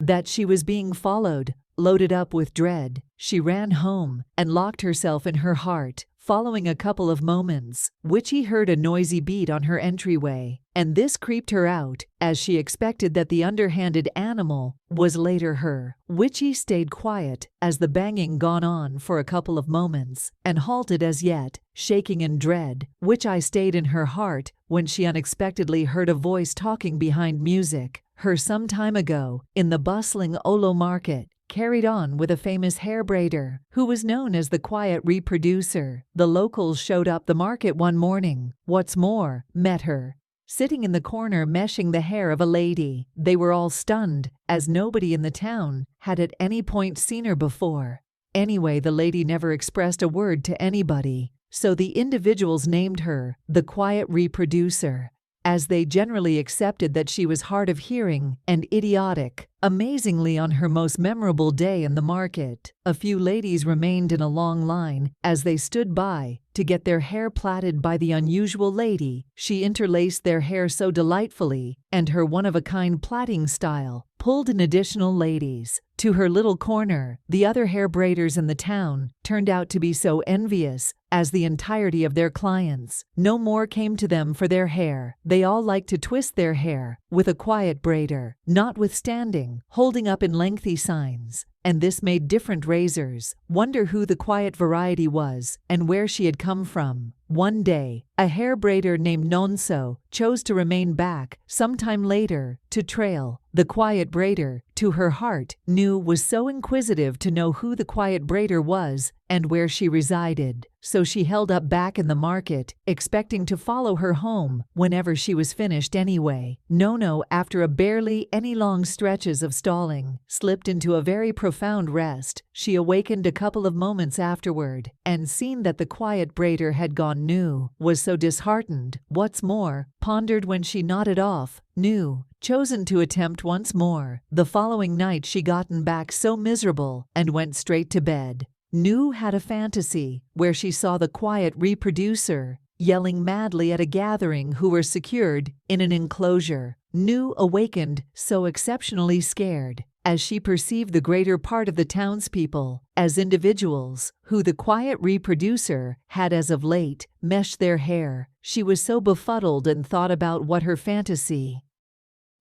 that she was being followed. Loaded up with dread, she ran home and locked herself in her heart. Following a couple of moments, Witchy heard a noisy beat on her entryway, and this creeped her out, as she expected that the underhanded animal was later her. Witchy stayed quiet as the banging gone on for a couple of moments, and halted as yet, shaking in dread. Witchy stayed in her heart when she unexpectedly heard a voice talking behind music, her some time ago, in the bustling Olo market, carried on with a famous hair braider, who was known as the quiet reproducer. The locals showed up the market one morning. What's more, met her sitting in the corner meshing the hair of a lady. They were all stunned, as nobody in the town had at any point seen her before. Anyway, the lady never expressed a word to anybody, so the individuals named her the quiet reproducer, as they generally accepted that she was hard of hearing and idiotic. Amazingly, on her most memorable day in the market, a few ladies remained in a long line as they stood by to get their hair plaited by the unusual lady. She interlaced their hair so delightfully, and her one-of-a-kind plaiting style pulled in additional ladies to her little corner. The other hair braiders in the town turned out to be so envious, as the entirety of their clients no more came to them for their hair. They all liked to twist their hair with a quiet braider, notwithstanding holding up in lengthy signs, and this made different razors wonder who the quiet variety was and where she had come from. One day, a hair braider named Nonso chose to remain back sometime later to trail the quiet braider to her heart. Nu was so inquisitive to know who the quiet braider was and where she resided, so she held up back in the market, expecting to follow her home whenever she was finished anyway. Nono, after a barely any long stretches of stalling, slipped into a very profound rest. She awakened a couple of moments afterward, and seen that the quiet braider had gone. Nu was so disheartened, what's more, pondered when she nodded off. Nu chosen to attempt once more. The following night she gotten back so miserable and went straight to bed. Nu had a fantasy where she saw the quiet reproducer yelling madly at a gathering who were secured in an enclosure. Nu awakened so exceptionally scared, as she perceived the greater part of the townspeople as individuals who the quiet reproducer had as of late meshed their hair. She was so befuddled and thought about what her fantasy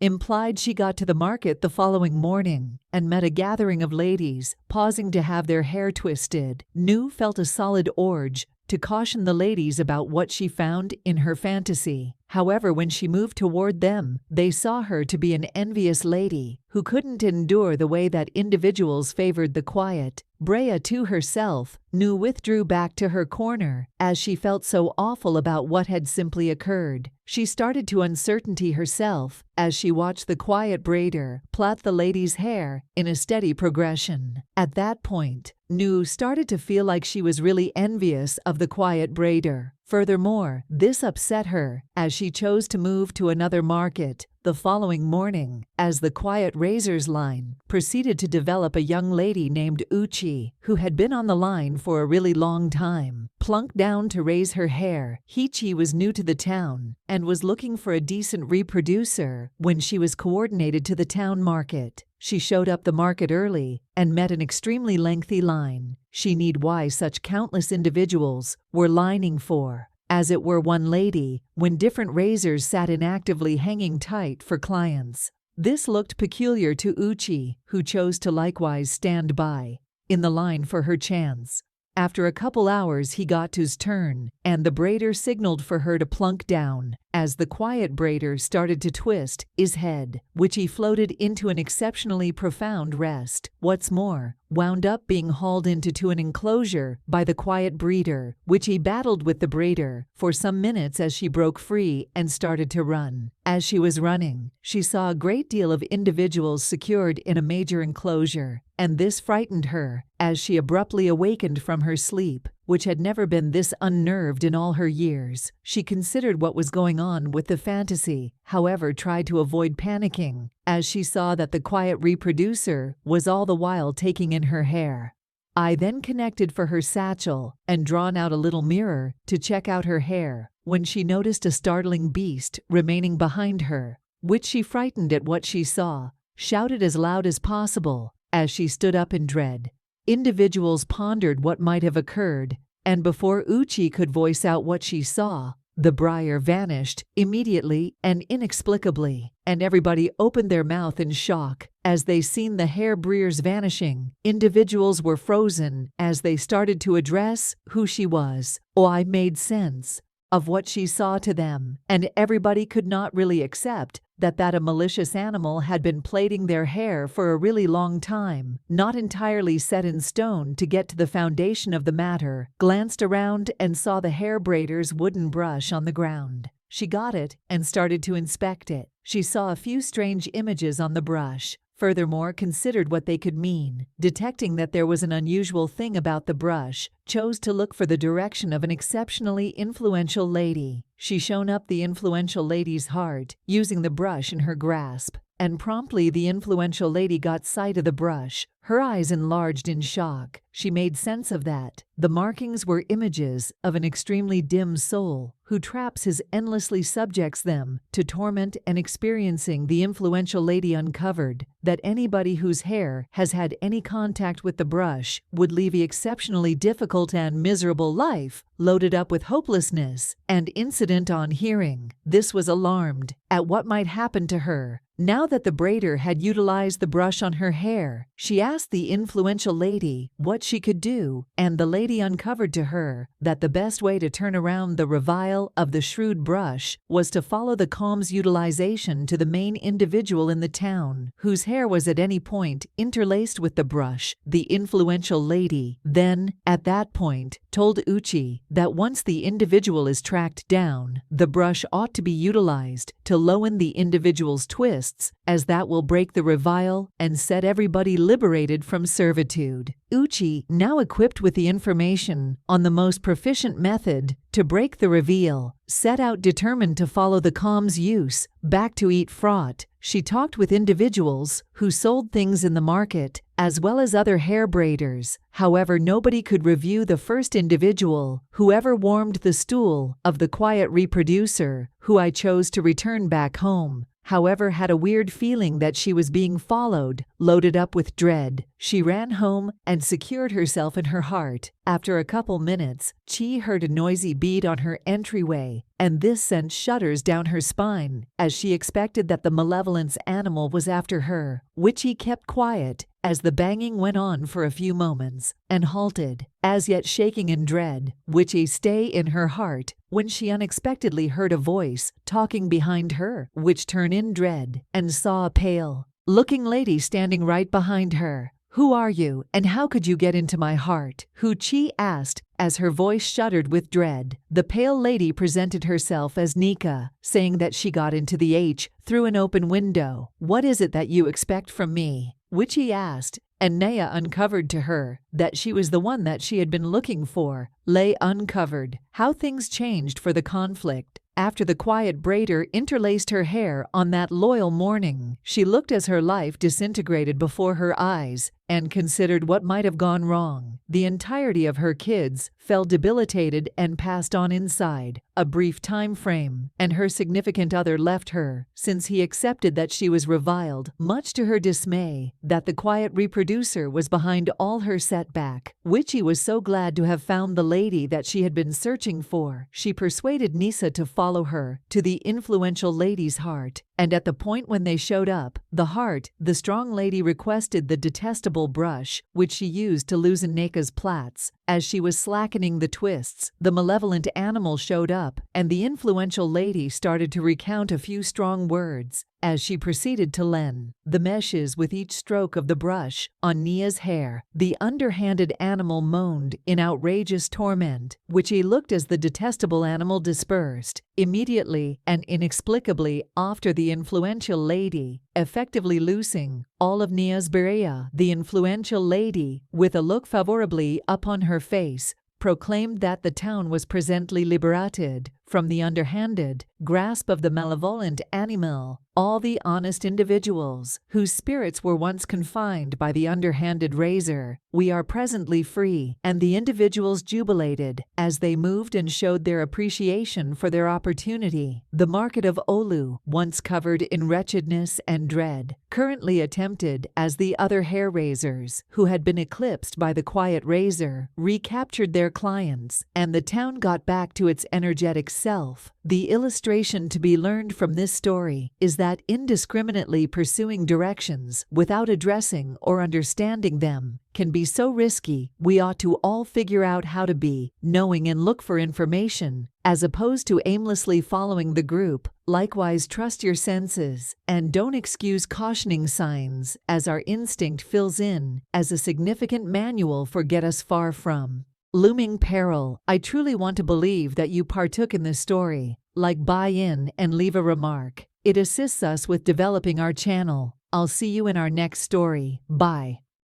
implied. She got to the market the following morning and met a gathering of ladies pausing to have their hair twisted. Nu felt a solid urge to caution the ladies about what she found in her fantasy. However, when she moved toward them, they saw her to be an envious lady who couldn't endure the way that individuals favored the quiet. Brea to herself, Nu withdrew back to her corner as she felt so awful about what had simply occurred. She started to uncertainty herself as she watched the quiet braider plait the lady's hair in a steady progression. At that point, Nu started to feel like she was really envious of the quiet braider. Furthermore, this upset her as she chose to move to another market the following morning, as the quiet razors line proceeded to develop. A young lady named Uchi, who had been on the line for a really long time, plunked down to raise her hair. Hichi was new to the town and was looking for a decent reproducer when she was coordinated to the town market. She showed up the market early and met an extremely lengthy line. She need why such countless individuals were lining for, as it were, one lady, when different razors sat inactively hanging tight for clients. This looked peculiar to Uchi, who chose to likewise stand by in the line for her chance. After a couple hours he got his turn, and the braider signaled for her to plunk down, as the quiet braider started to twist his head, which he floated into an exceptionally profound rest. What's more, wound up being hauled into an enclosure by the quiet braider, which he battled with the braider for some minutes as she broke free and started to run. As she was running, she saw a great deal of individuals secured in a major enclosure, and this frightened her as she abruptly awakened from her sleep, which had never been this unnerved in all her years. She considered what was going on with the fantasy, however tried to avoid panicking, as she saw that the quiet reproducer was all the while taking in her hair. I then connected for her satchel and drawn out a little mirror to check out her hair, when she noticed a startling beast remaining behind her, which she frightened at what she saw. shouted as loud as possible as she stood up in dread. Individuals pondered what might have occurred, and before Uchi could voice out what she saw, the briar vanished immediately and inexplicably, and everybody opened their mouth in shock as they seen the hair briars vanishing. Individuals were frozen as they started to address who she was. I made sense of what she saw to them, and everybody could not really accept that a malicious animal had been plaiting their hair for a really long time, not entirely set in stone to get to the foundation of the matter, glanced around and saw the hair braider's wooden brush on the ground. She got it and started to inspect it. She saw a few strange images on the brush, furthermore considered what they could mean. Detecting that there was an unusual thing about the brush, chose to look for the direction of an exceptionally influential lady. She shone up the influential lady's heart, using the brush in her grasp, and promptly the influential lady got sight of the brush. Her eyes enlarged in shock. She made sense of that. The markings were images of an extremely dim soul who traps his endlessly subjects them to torment, and experiencing the influential lady uncovered that anybody whose hair has had any contact with the brush would leave an exceptionally difficult and miserable life, loaded up with hopelessness and incident. On hearing this, was alarmed at what might happen to her. Now that the braider had utilized the brush on her hair, she asked the influential lady what she could do, and the lady uncovered to her that the best way to turn around the revile of the shrewd brush was to follow the calm's utilization to the main individual in the town, whose hair was at any point interlaced with the brush. The influential lady then, at that point, told Uchi that once the individual is tracked down, the brush ought to be utilized to lowen the individual's twists, as that will break the revile and set everybody liberated from servitude. Uchi, now equipped with the information on the most proficient method to break the reveal, set out determined to follow the calm's use back to eat fraught. She talked with individuals who sold things in the market, as well as other hair braiders. However, nobody could review the first individual, whoever warmed the stool of the quiet reproducer, who I chose to return back home. However, had a weird feeling that she was being followed. Loaded up with dread, she ran home and secured herself in her heart. After a couple minutes, Chi heard a noisy beat on her entryway, and this sent shudders down her spine, as she expected that the malevolence animal was after her. Witchy kept quiet as the banging went on for a few moments, and halted, as yet shaking in dread. Witchy stay in her heart when she unexpectedly heard a voice talking behind her, which turned in dread, and saw a pale-looking lady standing right behind her. "Who are you, and how could you get into my heart?" Chi asked, as her voice shuddered with dread. The pale lady presented herself as Nika, saying that she got into the H through an open window. "What is it that you expect from me?" Witchy asked, and Naya uncovered to her that she was the one that she had been looking for. Lay uncovered how things changed for the conflict. After the quiet braider interlaced her hair on that loyal morning, she looked as her life disintegrated before her eyes and considered what might have gone wrong. The entirety of her kids fell debilitated and passed on inside a brief time frame, and her significant other left her, since he accepted that she was reviled, much to her dismay, that the quiet reproducer was behind all her setback. Witchy was so glad to have found the lady that she had been searching for. She persuaded Nisa to follow her to the influential lady's heart, and at the point when they showed up, the strong lady requested the detestable brush, which she used to loosen Neka's plaits. As she was slackening the twists, the malevolent animal showed up, and the influential lady started to recount a few strong words. As she proceeded to len the meshes with each stroke of the brush on Nia's hair, the underhanded animal moaned in outrageous torment, which he looked as the detestable animal dispersed. Immediately and inexplicably after the influential lady, effectively loosing all of Nia's berea, the influential lady, with a look favorably upon her face, proclaimed that the town was presently liberated from the underhanded grasp of the malevolent animal, all the honest individuals whose spirits were once confined by the underhanded razor, we are presently free, and the individuals jubilated as they moved and showed their appreciation for their opportunity. The market of Olu, once covered in wretchedness and dread, currently attempted as the other hair raisers, who had been eclipsed by the quiet razor, recaptured their clients, and the town got back to its energetic self. The illustration to be learned from this story is that indiscriminately pursuing directions without addressing or understanding them can be so risky. We ought to all figure out how to be knowing and look for information, as opposed to aimlessly following the group. Likewise, trust your senses, and don't excuse cautioning signs, as our instinct fills in as a significant manual for get us far from looming peril. I truly want to believe that you partook in this story. Like, buy in and leave a remark. It assists us with developing our channel. I'll see you in our next story. Bye.